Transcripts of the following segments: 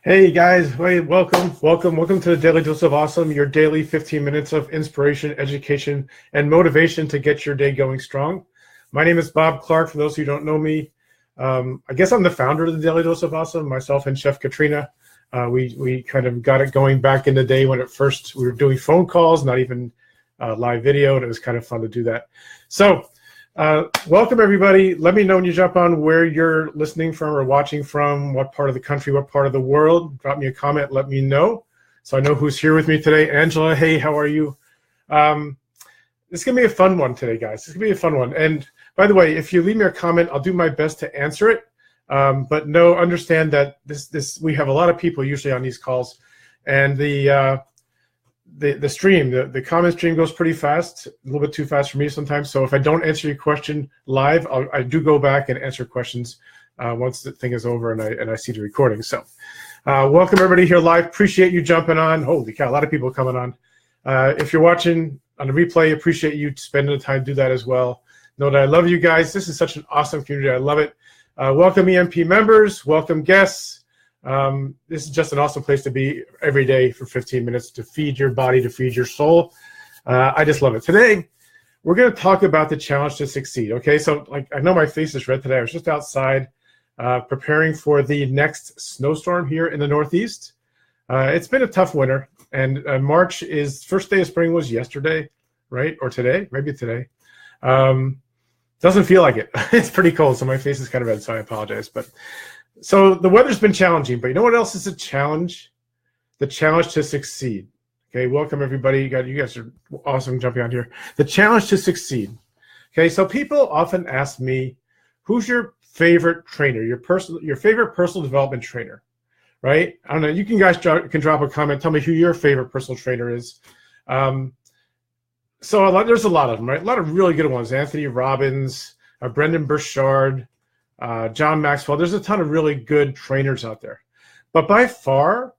Hey guys, hey, welcome to the Daily Dose of Awesome, your daily 15 minutes of inspiration, education, and motivation to get your day going strong. My name is Bob Clarke. For those who don't know me, I guess I'm the founder of the Daily Dose of Awesome. Myself and Chef Katrina, we kind of got it going back in the day when we were doing phone calls, not even live video, and it was kind of fun to do that. So. Welcome everybody. Let me know when you jump on where you're listening from or watching from, what part of the country, what part of the world. Drop me a comment, let me know, so I know who's here with me today. Angela, hey, how are you? This is gonna be a fun one today, guys. This is gonna be a fun one. And by the way, if you leave me a comment, I'll do my best to answer it. But understand that we have a lot of people usually on these calls, and the comment stream goes pretty fast, a little bit too fast for me sometimes. So if I don't answer your question live, I do go back and answer questions once the thing is over and I see the recording. So welcome everybody here live. Appreciate you jumping on. Holy cow, a lot of people coming on. If you're watching on the replay, appreciate you spending the time to do that as well. Know that I love you guys. This is such an awesome community. I love it. Welcome EMP members, welcome guests. This is just an awesome place to be every day for 15 minutes to feed your body, to feed your soul. I just love it. Today, we're going to talk about the challenge to succeed. Okay, so I know my face is red today. I was just outside preparing for the next snowstorm here in the Northeast. It's been a tough winter, and March first day of spring was yesterday, right? Or today, maybe today. Doesn't feel like it. It's pretty cold, so my face is kind of red, so I apologize. So the weather's been challenging, but you know what else is a challenge? The challenge to succeed. Okay, welcome everybody. You guys are awesome jumping on here. The challenge to succeed. Okay, so people often ask me, who's your favorite trainer, your favorite personal development trainer, right? I don't know. You guys can drop a comment. Tell me who your favorite personal trainer is. There's a lot of them, right? A lot of really good ones. Anthony Robbins, Brendan Burchard, John Maxwell. There's a ton of really good trainers out there. But by far,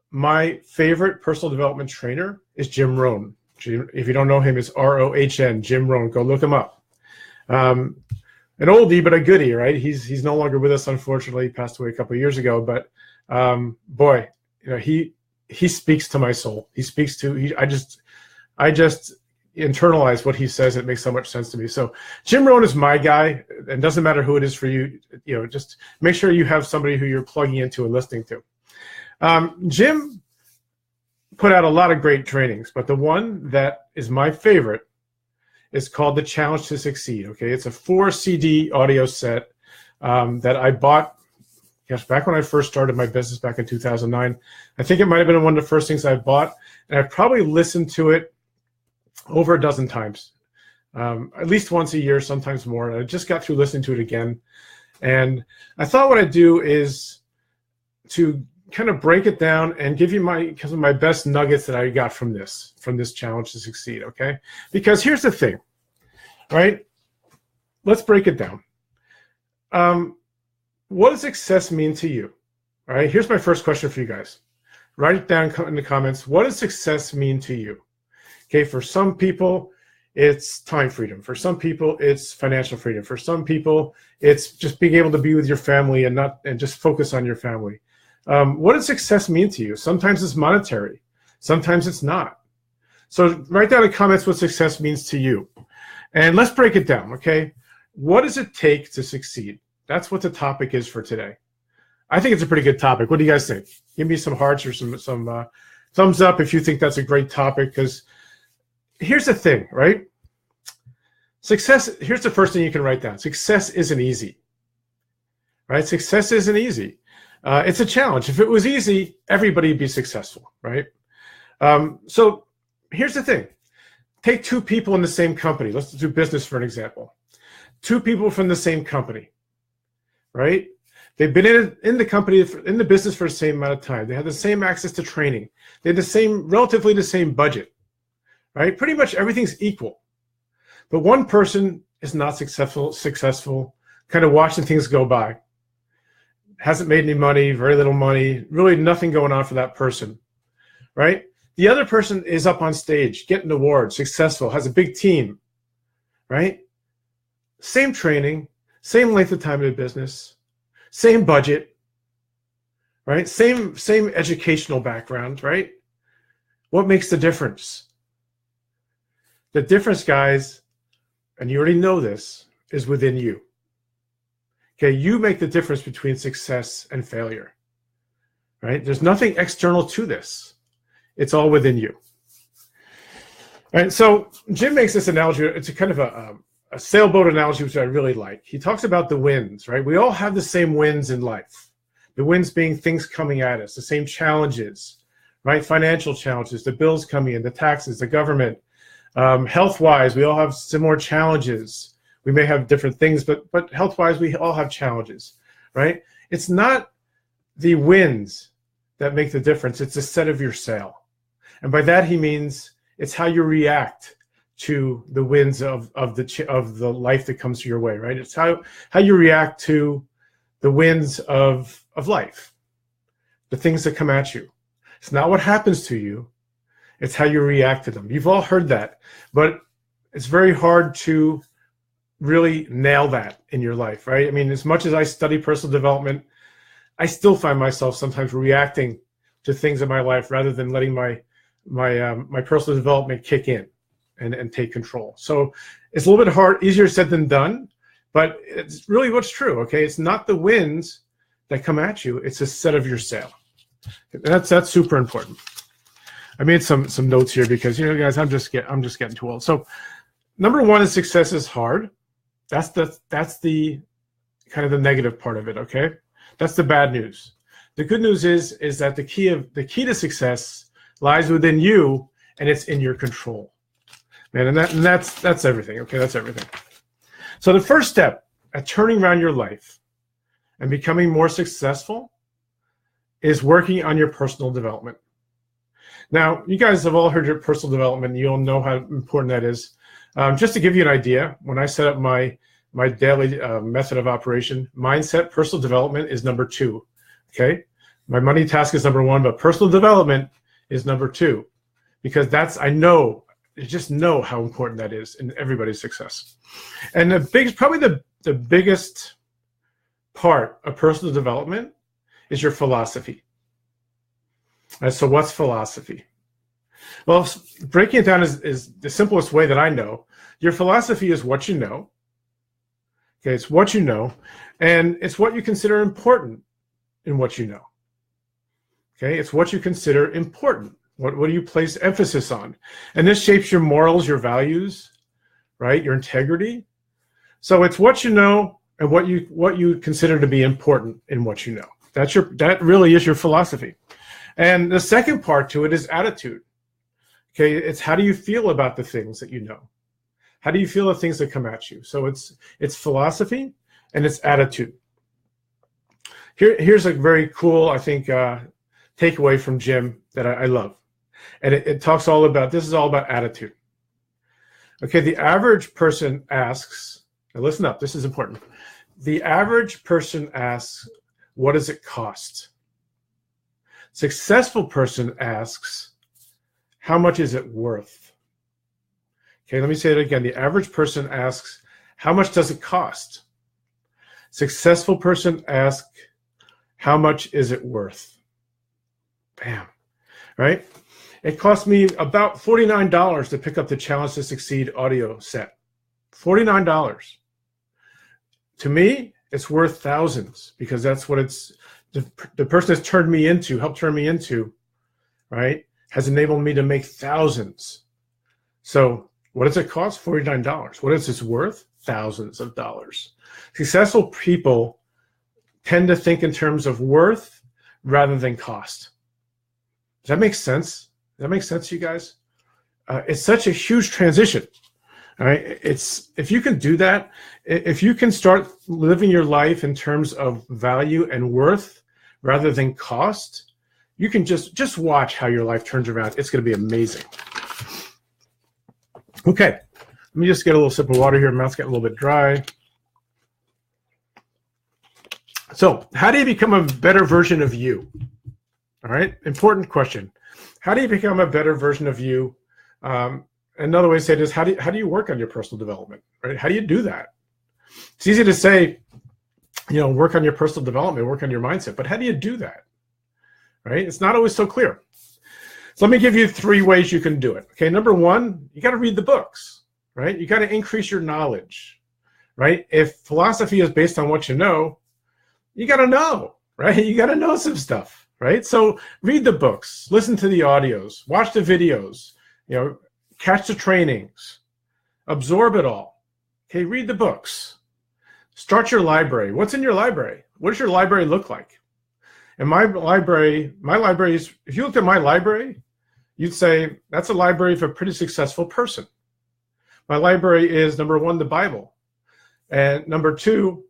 my favorite personal development trainer is Jim Rohn. If you don't know him, it's R-O-H-N, Jim Rohn. Go look him up. An oldie, but a goodie, right? He's no longer with us, unfortunately. He passed away a couple of years ago. But boy, he speaks to my soul. I just internalize what he says. It makes so much sense to me. So Jim Rohn is my guy, and doesn't matter who it is for you. Just make sure you have somebody who you're plugging into and listening to. Jim put out a lot of great trainings, but the one that is my favorite is called The Challenge to Succeed. Okay, it's a 4-CD audio set that I bought, back when I first started my business back in 2009. I think it might have been one of the first things I bought, and I've probably listened to it over a dozen times, at least once a year, sometimes more. And I just got through listening to it again. And I thought what I'd do is to kind of break it down and give you my best nuggets that I got from this challenge to succeed, okay? Because here's the thing, right? Let's break it down. What does success mean to you? All right, here's my first question for you guys. Write it down in the comments. What does success mean to you? Okay, for some people, it's time freedom. For some people, it's financial freedom. For some people, it's just being able to be with your family and just focus on your family. What does success mean to you? Sometimes it's monetary. Sometimes it's not. So write down in the comments what success means to you. And let's break it down, okay? What does it take to succeed? That's what the topic is for today. I think it's a pretty good topic. What do you guys think? Give me some hearts or some thumbs up if you think that's a great topic, because here's the thing, right? Here's the first thing you can write down. Success isn't easy, right? Success isn't easy. It's a challenge. If it was easy, everybody would be successful, right? So here's the thing. Take two people in the same company. Let's do business for an example. Two people from the same company, right? They've been in the company, in the business for the same amount of time. They have the same access to training. They have relatively the same budget. Right? Pretty much everything's equal. But one person is not successful, kind of watching things go by. Hasn't made any money, very little money, really nothing going on for that person, right? The other person is up on stage, getting awards, successful, has a big team, right? Same training, same length of time in the business, same budget, right? Same educational background, right? What makes the difference? The difference, guys, and you already know this, is within you. Okay, you make the difference between success and failure, right? There's nothing external to this. It's all within you. All right, so Jim makes this analogy. It's a kind of a sailboat analogy, which I really like. He talks about the winds, right? We all have the same winds in life. The winds being things coming at us, the same challenges, right? Financial challenges, the bills coming in, the taxes, the government. Health-wise, we all have similar challenges. We may have different things, but health-wise, we all have challenges, right? It's not the winds that make the difference. It's the set of your sail. And by that, he means it's how you react to the winds of the life that comes your way, right? It's how you react to the winds of life, the things that come at you. It's not what happens to you. It's how you react to them. You've all heard that, but it's very hard to really nail that in your life, right? I mean, as much as I study personal development, I still find myself sometimes reacting to things in my life rather than letting my personal development kick in and take control. So it's a little bit hard, easier said than done, but it's really what's true, okay? It's not the winds that come at you, it's a set of your sail. That's super important. I made some notes here because, you know, guys, I'm just getting too old. So number one is success is hard. That's the kind of the negative part of it, okay? That's the bad news. The good news is that the key to success lies within you, and it's in your control, man. And that's everything. Okay, that's everything. So the first step at turning around your life and becoming more successful is working on your personal development. Now, you guys have all heard your personal development. You all know how important that is. Just to give you an idea, when I set up my daily method of operation, mindset, personal development is number 2. Okay, my money task is number 1, but personal development is number 2, because I just know how important that is in everybody's success. And probably the biggest part of personal development is your philosophy. So what's philosophy? Well, breaking it down is the simplest way that I know. Your philosophy is what you know. Okay, it's what you know, and it's what you consider important in what you know. Okay, it's what you consider important. What do you place emphasis on? And this shapes your morals, your values, right? Your integrity. So it's what you know and what you consider to be important in what you know. That really is your philosophy. And the second part to it is attitude. Okay, it's how do you feel about the things that you know? How do you feel the things that come at you? So it's philosophy and it's attitude. Here's a very cool, I think, takeaway from Jim that I love. And it talks all about, this is all about attitude. Okay, the average person asks, now listen up, this is important. The average person asks, what does it cost? Successful person asks, how much is it worth? Okay, let me say it again. The average person asks, how much does it cost? Successful person asks, how much is it worth? Bam, right? It cost me about $49 to pick up the Challenge to Succeed audio set. $49. To me, it's worth thousands, because that's what the person that's helped turn me into, right, has enabled me to make thousands. So what does it cost? $49. What is this worth? Thousands of dollars. Successful people tend to think in terms of worth rather than cost. Does that make sense? Does that make sense to you guys? It's such a huge transition. All right. If you can do that, if you can start living your life in terms of value and worth rather than cost, you can just watch how your life turns around. It's going to be amazing. Okay. Let me just get a little sip of water here. Mouth's getting a little bit dry. So, how do you become a better version of you? All right. Important question. How do you become a better version of you? Another way to say it is, how do you work on your personal development, right? How do you do that? It's easy to say, work on your personal development, work on your mindset, but how do you do that? right? It's not always so clear. So let me give you 3 ways you can do it. Okay, number 1, you got to read the books, right? You got to increase your knowledge, right? If philosophy is based on what you know, you got to know, right? You got to know some stuff, right? So read the books, listen to the audios, watch the videos, catch the trainings, absorb it all. Okay, read the books. Start your library. What's in your library? What does your library look like? And my library is, if you looked at my library, you'd say that's a library of a pretty successful person. My library is, number 1, the Bible. And number 2,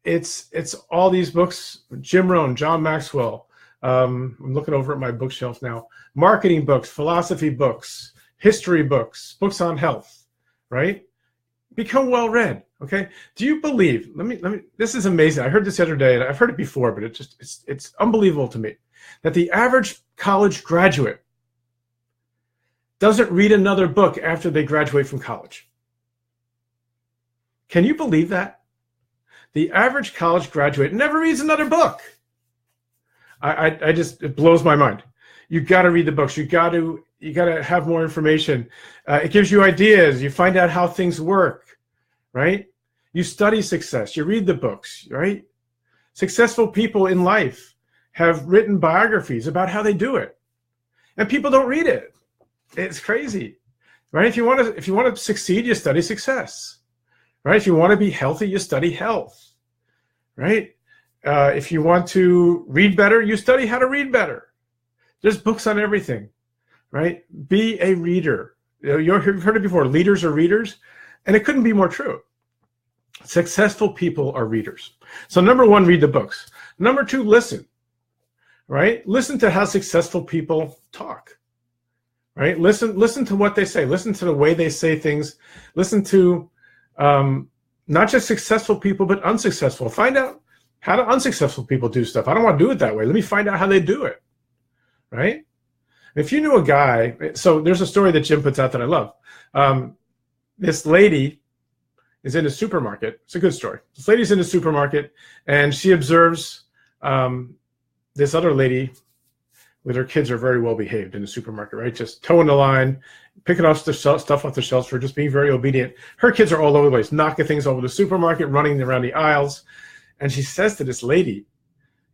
it's all these books, Jim Rohn, John Maxwell. I'm looking over at my bookshelf now. Marketing books, philosophy books, history books, books on health, right? Become well-read, okay? Do you believe, let me, this is amazing. I heard this the other day, and I've heard it before, but it's unbelievable to me that the average college graduate doesn't read another book after they graduate from college. Can you believe that? The average college graduate never reads another book. It blows my mind. You got to read the books. You got to have more information. It gives you ideas. You find out how things work, right? You study success. You read the books, right? Successful people in life have written biographies about how they do it, and people don't read it. It's crazy, right? If you want to succeed, you study success, right? If you want to be healthy, you study health, right? If you want to read better, you study how to read better. There's books on everything, right? Be a reader. You've heard it before, leaders are readers, and it couldn't be more true. Successful people are readers. So number 1, read the books. Number 2, listen, right? Listen to how successful people talk, right? Listen to what they say. Listen to the way they say things. Listen to not just successful people, but unsuccessful. Find out how do unsuccessful people do stuff. I don't want to do it that way. Let me find out how they do it, right? If you knew a guy, so there's a story that Jim puts out that I love. This lady is in a supermarket. It's a good story. This lady's in a supermarket, and she observes this other lady with her kids are very well behaved in the supermarket, right? Just toeing the line, picking off the stuff off the shelves for just being very obedient. Her kids are all over the place, knocking things over the supermarket, running around the aisles. And she says to this lady,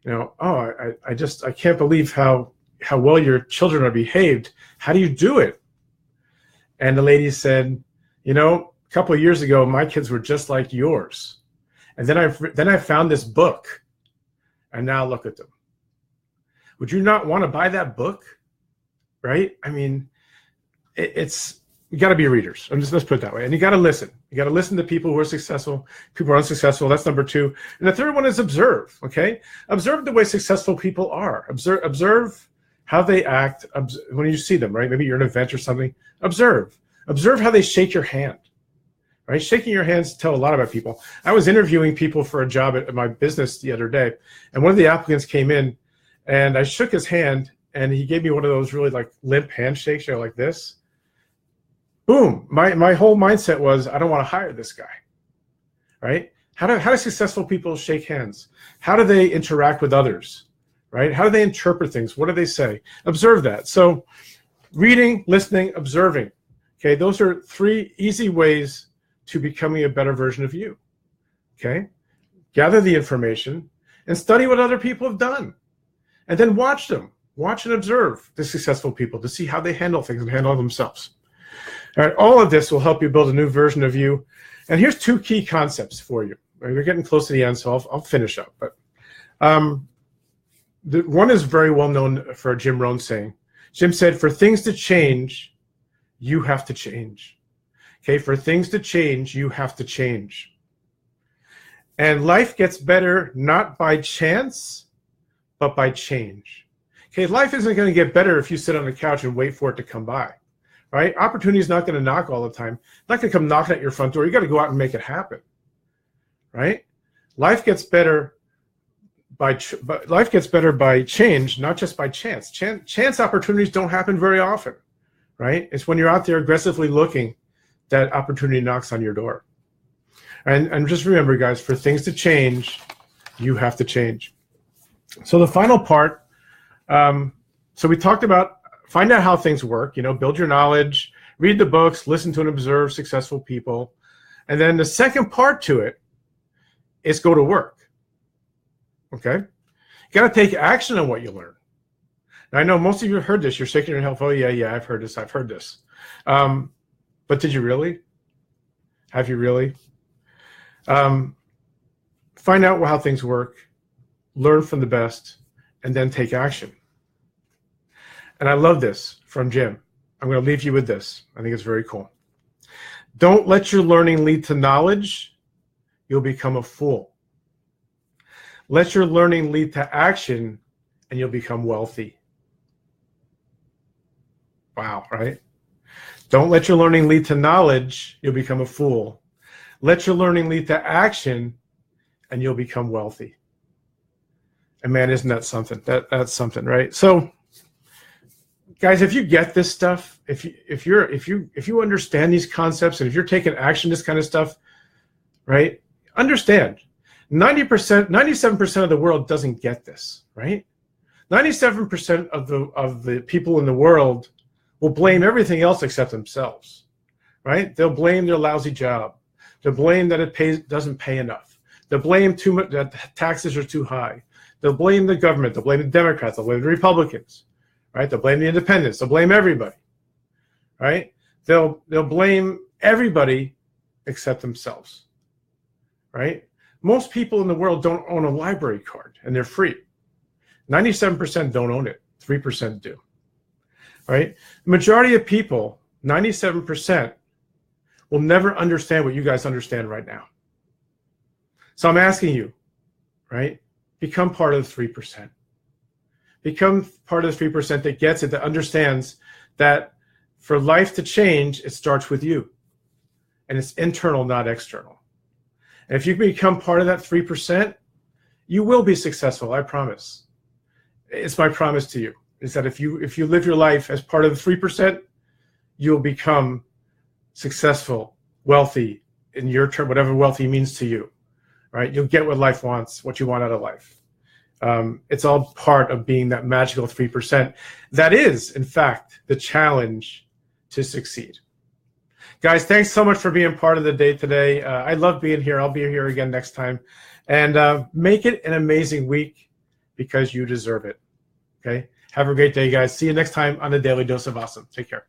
I can't believe how well your children are behaved. How do you do it? And the lady said, a couple of years ago, my kids were just like yours. And then I found this book, and now look at them. Would you not want to buy that book? Right? I mean, you got to be readers. Let's put it that way. And you got to listen. You got to listen to people who are successful, people who are unsuccessful. That's number 2. And the third one is observe. Okay, observe the way successful people are. Observe how they act when you see them. Right? Maybe you're at an event or something. Observe how they shake your hand. Right? Shaking your hands tell a lot about people. I was interviewing people for a job at my business the other day, and one of the applicants came in, and I shook his hand, and he gave me one of those really like limp handshakes, like this. Boom! My whole mindset was, I don't want to hire this guy, right? How do successful people shake hands? How do they interact with others, right? How do they interpret things? What do they say? Observe that. So reading, listening, observing. Okay, those are 3 easy ways to becoming a better version of you. Okay, gather the information and study what other people have done, and then watch them. Watch and observe the successful people to see how they handle things and handle themselves. All right, all of this will help you build a new version of you. And here's 2 key concepts for you. We're getting close to the end, so I'll finish up. But the one is very well known for a Jim Rohn saying. Jim said, for things to change, you have to change. Okay, for things to change, you have to change. And life gets better not by chance, but by change. Okay, life isn't going to get better if you sit on the couch and wait for it to come by, right? Opportunity is not going to knock all the time. It's not going to come knocking at your front door. You got to go out and make it happen, right? Life gets better by change, not just by chance. Chance opportunities don't happen very often, right? It's when you're out there aggressively looking that opportunity knocks on your door. And just remember, guys, for things to change, you have to change. So the final part So we talked about find out how things work, build your knowledge, read the books, listen to and observe successful people. And then the second part to it is go to work. Okay? You got to take action on what you learn. Now, I know most of you have heard this. You're shaking your head. Oh, yeah, I've heard this. But did you really? Have you really? Find out how things work, learn from the best, and then take action. And I love this from Jim. I'm going to leave you with this. I think it's very cool. Don't let your learning lead to knowledge. You'll become a fool. Let your learning lead to action, and you'll become wealthy. Wow, right? Don't let your learning lead to knowledge. You'll become a fool. Let your learning lead to action, and you'll become wealthy. And man, isn't that something? That's something, right? So, guys, if you get this stuff, if you understand these concepts, and if you're taking action, this kind of stuff, right? Understand, 97% of the world doesn't get this, right? 97% of the people in the world will blame everything else except themselves, right? They'll blame their lousy job. They'll blame that it doesn't pay enough. They'll blame too much, that taxes are too high. They'll blame the government. They'll blame the Democrats. They'll blame the Republicans. Right? They'll blame the independents. They'll blame everybody. Right? They'll blame everybody except themselves. Right? Most people in the world don't own a library card, and they're free. 97% don't own it. 3% do. Right? The majority of people, 97%, will never understand what you guys understand right now. So I'm asking you, right? Become part of the 3%. Become part of the 3% that gets it, that understands that for life to change, it starts with you. And it's internal, not external. And if you become part of that 3%, you will be successful, I promise. It's my promise to you, is that if you live your life as part of the 3%, you'll become successful, wealthy, in your term, whatever wealthy means to you. Right? You'll get what life wants, what you want out of life. It's all part of being that magical 3%. That is, in fact, the challenge to succeed. Guys, thanks so much for being part of the day today. I love being here. I'll be here again next time. And make it an amazing week because you deserve it. Okay? Have a great day, guys. See you next time on the Daily Dose of Awesome. Take care.